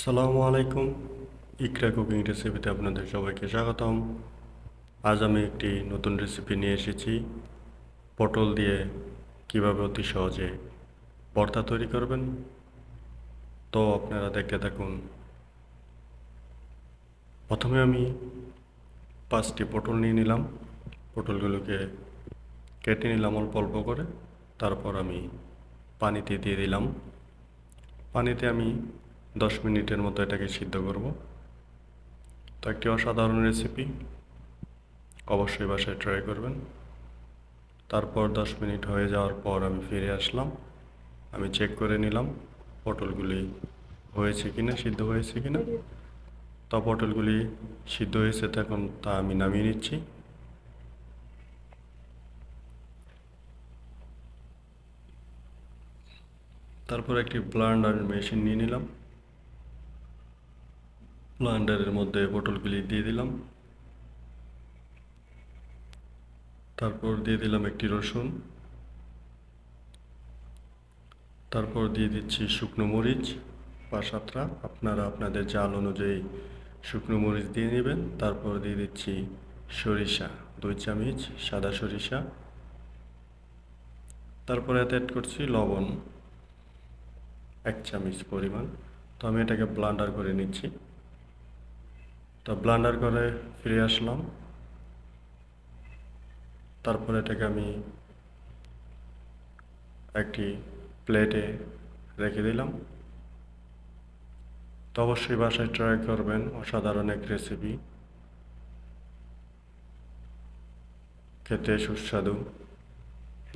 আসসালামু আলাইকুম। ইকরা কুকিং রেসিপিতে আপনাদের সবাইকে স্বাগতম। আজ আমি একটি নতুন রেসিপি নিয়ে এসেছি। পটল দিয়ে কিভাবে অতি সহজে ভর্তা তৈরি করবেন, তো আপনারা দেখতে থাকুন। প্রথমে আমি 5টি পটল নিয়ে নিলাম। পটলগুলোকে কেটে নিলাম অল্প অল্প করে। তারপর আমি পানিতে দিয়ে দিলাম। পানিতে আমি 10 মিনিটের মতো এটাকে সিদ্ধ করব। তো একটি অসাধারণ রেসিপি, অবশ্যই বাসায় ট্রাই করবেন। তারপর 10 মিনিট হয়ে যাওয়ার পর আমি ফিরে আসলাম। আমি চেক করে নিলাম পটলগুলি হয়েছে কিনা, সিদ্ধ হয়েছে কিনা। তো পটলগুলি সিদ্ধ হয়েছে, তখন তা আমি নামিয়ে নিচ্ছি। তারপর একটি ব্লেন্ডার মেশিন নিয়ে নিলাম। ব্লেন্ডারের মধ্যে পটলগুলি দিয়ে দিলাম। তারপর দিয়ে দিলাম একটি রসুন। তারপর দিয়ে দিচ্ছি শুকনো মরিচ 5-7টা। আপনারা আপনাদের জাল অনুযায়ী শুকনো মরিচ দিয়ে নেবেন। তারপর দিয়ে দিচ্ছি সরিষা 2 চামচ, সাদা সরিষা। তারপরে এতে অ্যাড করছি লবণ 1 চামচ পরিমাণ। তো আমি এটাকে ব্লেন্ডার করে নিচ্ছি। তো ব্লেন্ডার করে ফিরে আসলাম। তারপর এটাকে আমি একটি প্লেটে রেখে দিলাম। তো অবশ্যই বাসায় ট্রাই করবেন, অসাধারণ এক রেসিপি, খেতে সুস্বাদু,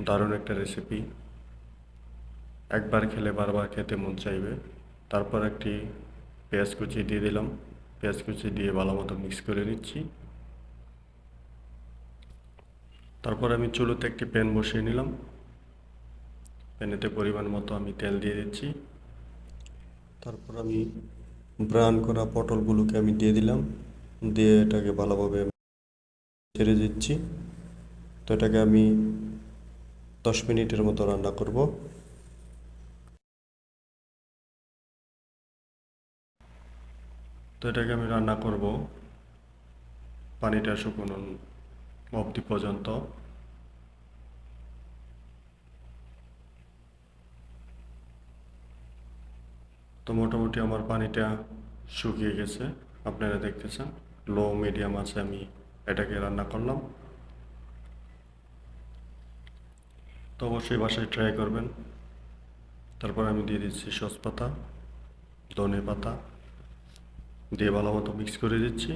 দারুণ একটা রেসিপি। একবার খেলে বারবার খেতে মন চাইবে। তারপর একটি পেঁয়াজ কুচি দিয়ে দিলাম। পেঁয়াজ কুচি দিয়ে ভালো মতো মিক্স করে নিচ্ছি। তারপর আমি চুলোতে একটি প্যান বসিয়ে নিলাম। প্যানেতে পরিমাণ মতো আমি তেল দিয়ে দিচ্ছি। তারপর আমি ব্রাউন করা পটলগুলোকে আমি দিয়ে দিলাম। দিয়ে এটাকে ভালোভাবে ছেড়ে দিচ্ছি। তো এটাকে আমি 10 মিনিটের মতো রান্না করব। তো এটাকে আমি রান্না করব পানিটা শুকনো অবধি পর্যন্ত। তো মোটামুটি আমার পানিটা শুকিয়ে গেছে, আপনারা দেখতেছেন। লো মিডিয়াম আছে আমি এটাকে রান্না করলাম। তো অবশ্যই বাসায় ট্রাই করবেন। তারপর আমি দিয়ে দিচ্ছি সসপাতা, ধনে পাতা দিয়ে ভালো মতো মিক্স করে দিচ্ছি।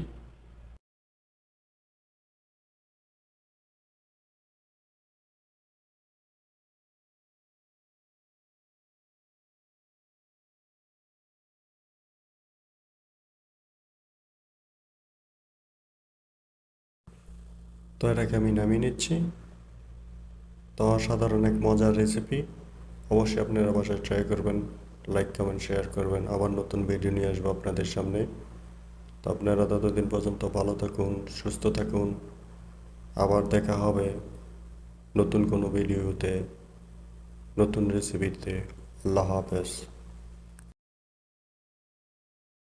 তো এটাকে আমি নামিয়ে নিচ্ছি। তো অসাধারণ এক মজার রেসিপি, অবশ্যই আপনারা বাসায় ট্রাই করবেন। লাইক কমেন্ট শেয়ার করবেন। আবার নতুন ভিডিও নিয়ে আসবো আপনাদের সামনে। তো আপনারা ততদিন পর্যন্ত ভালো থাকুন, সুস্থ থাকুন। আবার দেখা হবে নতুন কোনো ভিডিওতে, নতুন রেসিপিতে। আল্লাহ হাফেজ।